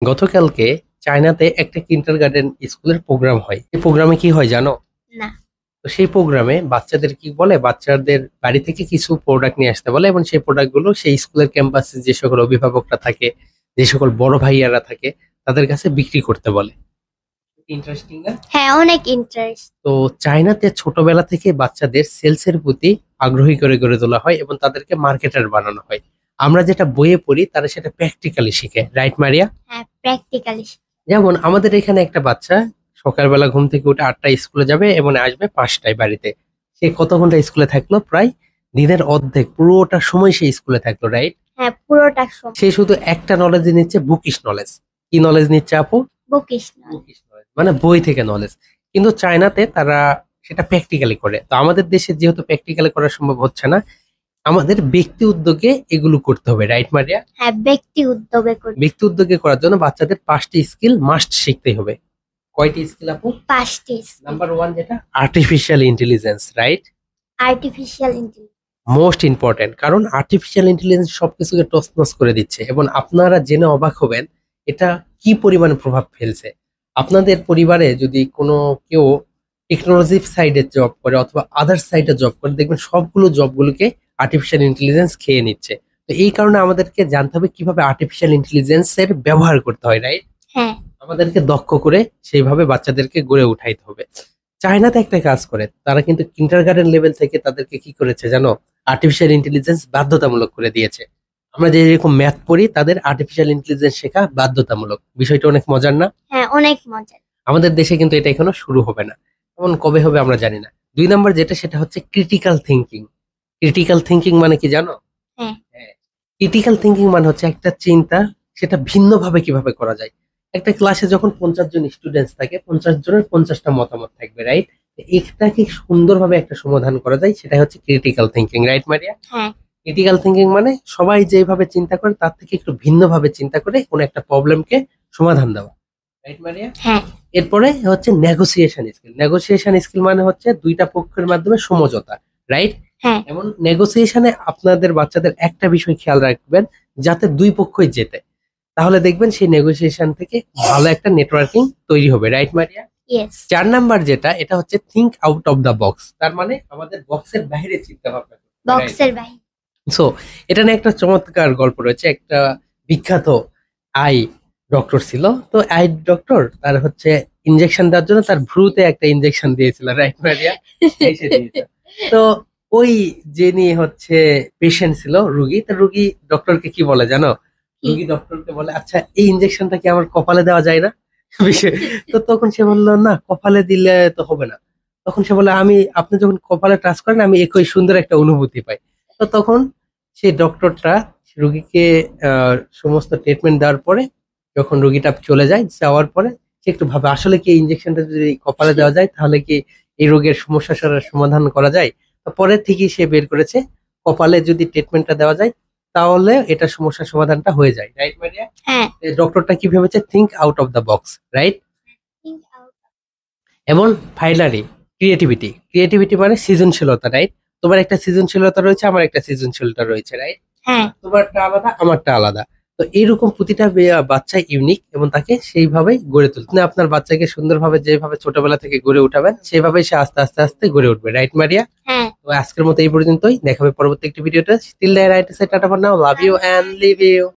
গতকালকে চায়নাতে একটা কিন্ডারগার্টেন স্কুলের প্রোগ্রাম হয়। এই প্রোগ্রামে কি হয় জানো? না। তো সেই প্রোগ্রামে বাচ্চাদের কি বলে, বাচ্চাদের বাড়ি থেকে কিছু প্রোডাক্ট নিয়ে আসতে বলে এবং সেই প্রোডাক্ট গুলো সেই স্কুলের ক্যাম্পাসে যে সকল অভিভাবকরা থাকে, যে সকল বড় ভাইয়ারা থাকে, তাদের কাছে বিক্রি করতে বলে। ইন্টারেস্টিং না? হ্যাঁ, অনেক ইন্টারেস্ট। তো চায়নাতে ছোটবেলা থেকে বাচ্চাদের সেলস এর প্রতি আগ্রহী করে গড়ে তোলা হয় এবং তাদেরকে মার্কেটার বানানো হয়। আমরা যেটা বইয়ে পড়ি তারা সেটা প্র্যাকটিক্যালি শিখে, রাইট মারিয়া? হ্যাঁ, প্র্যাকটিক্যালি। যেমন আমাদের এখানে একটা বাচ্চা সকালবেলা ঘুম থেকে উঠে 8টায় স্কুলে যাবে এবং আসবে 5টায় বাড়িতে। সে কত ঘন্টা স্কুলে থাকলো? প্রায় দিনের অর্ধেক, পুরোটা সময় সে স্কুলে থাকলো, রাইট? হ্যাঁ, পুরোটা সময়। সে শুধু একটা নলেজ নিচ্ছে, বুকিশ নলেজ। কি নলেজ নিচ্ছে আপু? বুকিশ না। বুকিশ নলেজ মানে বই থেকে নলেজ। কিন্তু চায়নাতে তারা সেটা প্র্যাকটিক্যালি করে। তো আমাদের দেশে যেহেতু প্র্যাকটিক্যালি করা সম্ভব হচ্ছে না, আমাদের ব্যক্তি উদ্যোগে এগুলো করতে হবে, রাইট মারিয়া? হ্যাঁ, ব্যক্তি উদ্যোগে করি। ব্যক্তি উদ্যোগে করার জন্য বাচ্চাদের 5টি স্কিল মাস্ট শিখতে হবে। কয়টি স্কিল আপু? 5টি। নাম্বার 1 যেটা artificial intelligence, right? Artificial intelligence. Most important, কারণ আর্টিফিশিয়াল ইন্টেলিজেন্স সবকিছুকে তছনছ করে দিচ্ছে এবং আপনারা জেনে অবাক হবেন এটা কি পরিমাণে প্রভাব ফেলছে। আপনাদের পরিবারে যদি কোনো কেউ টেকনোলজি সাইডে জব করে অথবা আদার সাইডে জব করে, দেখবেন সবগুলো জবগুলোকে আর্টিফিশিয়াল ইন্টেলিজেন্স খেয়ে নিচ্ছে। তো এই কারণে আমাদেরকে জানতে হবে কিভাবে আর্টিফিশিয়াল ইন্টেলিজেন্স এর ব্যবহার করতে হয়, রাইট? হ্যাঁ। আমাদেরকে দক্ষ করে সেইভাবে বাচ্চাদেরকে গড়ে উঠাইতে হবে। চায়নাতে একটা কাজ করে, তারা কিন্তু কিন্ডারগার্টেন লেভেল থেকে তাদেরকে কি করেছে জানো? আর্টিফিশিয়াল ইন্টেলিজেন্স বাধ্যতামূলক করে দিয়েছে। আমরা যে এরকম ম্যাথ পড়ি, তাদের আর্টিফিশিয়াল ইন্টেলিজেন্স শেখা বাধ্যতামূলক। বিষয়টা অনেক মজার না? হ্যাঁ, অনেক মজার। আমাদের দেশে কিন্তু এটা এখনো শুরু হবে না, এমন কবে হবে আমরা জানি না। 2 নাম্বার যেটা, সেটা হচ্ছে ক্রিটিক্যাল থিঙ্কিং। ক্রিটিক্যাল থিঙ্কিং মানে কি জানো? হ্যাঁ। ক্রিটিক্যাল থিঙ্কিং মানে হচ্ছে একটা চিন্তা, সেটা ভিন্নভাবে কিভাবে করা যায়। একটা ক্লাসে যখন 50 জন স্টুডেন্টস থাকে, 50 জনের 50টা মতামত থাকবে, রাইট? এটাকে সুন্দরভাবে একটা সমাধান করা যায়, সেটা হচ্ছে ক্রিটিক্যাল থিঙ্কিং, রাইট মারিয়া? হ্যাঁ। ক্রিটিক্যাল থিঙ্কিং মানে সবাই যেভাবে চিন্তা করে তার থেকে একটু ভিন্নভাবে চিন্তা করে কোনো একটা প্রবলেমকে সমাধান দেওয়া, রাইট মারিয়া? হ্যাঁ। এরপরে হচ্ছে নেগোসিয়েশন স্কিল। নেগোসিয়েশন স্কিল মানে হচ্ছে দুইটা পক্ষের মাধ্যমে সমঝোতা, রাইট? হ্যাঁ। এমন নেগোসিয়েশনে আপনাদের বাচ্চাদের একটা বিষয় খেয়াল রাখবেন, যাতে দুই পক্ষই জেতে। তাহলে দেখবেন সেই নেগোসিয়েশন থেকে ভালো একটা নেটওয়ার্কিং তৈরি হবে, রাইট মারিয়া? ইয়েস। 4 নাম্বার যেটা, এটা হচ্ছে think out of the box. তার মানে আমাদের বক্সের বাইরে চিন্তা ভাবনা করতে হবে, right? বক্সের বাইরে। সো এটা নিয়ে একটা চমৎকার গল্প রয়েছে। একটা বিখ্যাত আই ডক্টর ছিল। তো আই ডক্টর তার হচ্ছে ইনজেকশন দেওয়ার জন্য তার ভ্রুতে একটা ইনজেকশন দিয়েছিল, রাইট মারিয়া? এসে দিয়েছে। তো ওই যিনি হচ্ছে পেশেন্ট ছিল, রুগী, তো রুগী ডক্টরকে কি বলে জানো? রুগী ডক্টরকে বলে, আচ্ছা এই ইনজেকশনটা কি আমার কপালে দেওয়া যায় না? তো তখন সে বললো, না কপালে দিলে তো হবে না। তখন সে বলে, আপনি যখন কপালে টাচ করেন আমি একই সুন্দর একটা অনুভূতি পাই। তো তখন সেই ডক্টরটা রুগীকে সমস্ত ট্রিটমেন্ট দেওয়ার পরে, যখন রুগীটা চলে যায়, যাওয়ার পরে সে একটু ভাবে আসলে কি ইনজেকশনটা যদি কপালে দেওয়া যায় তাহলে কি এই রোগের সমস্যার সমাধান করা যায়। তো পরে ঠিকই সে বের করেছে, কপালে যদি ট্রিটমেন্টটা দেওয়া যায় তাহলে এটা সমস্যার সমাধানটা হয়ে যায়, রাইট মারিয়া? হ্যাঁ। ডক্টরটা কি ভেবেছে? Think out of the box, right? এবং ফাইনালি ক্রিয়েটিভিটি। ক্রিয়েটিভিটি মানে সৃজনশীলতা, রাইট? তোমার একটা সৃজনশীলতা রয়েছে, আমার একটা সৃজনশীলতা রয়েছে, রাইট? হ্যাঁ। তোমারটা আলাদা, আমারটা আলাদা। তো এইরকম প্রতিটা বাচ্চা ইউনিক এবং তাকে সেইভাবেই গড়ে তুলতে আপনি আপনার বাচ্চাকে সুন্দরভাবে যেভাবে ছোটবেলা থেকে গড়ে উঠাবেন, সেভাবেই সে আস্তে আস্তে আস্তে গড়ে উঠবে, রাইট মারিয়া? হ্যাঁ। তো আজকের মতো এই পর্যন্তই, দেখাবে পরবর্তী একটি ভিডিওটা। Till then, right side, tata for now, love you and live you.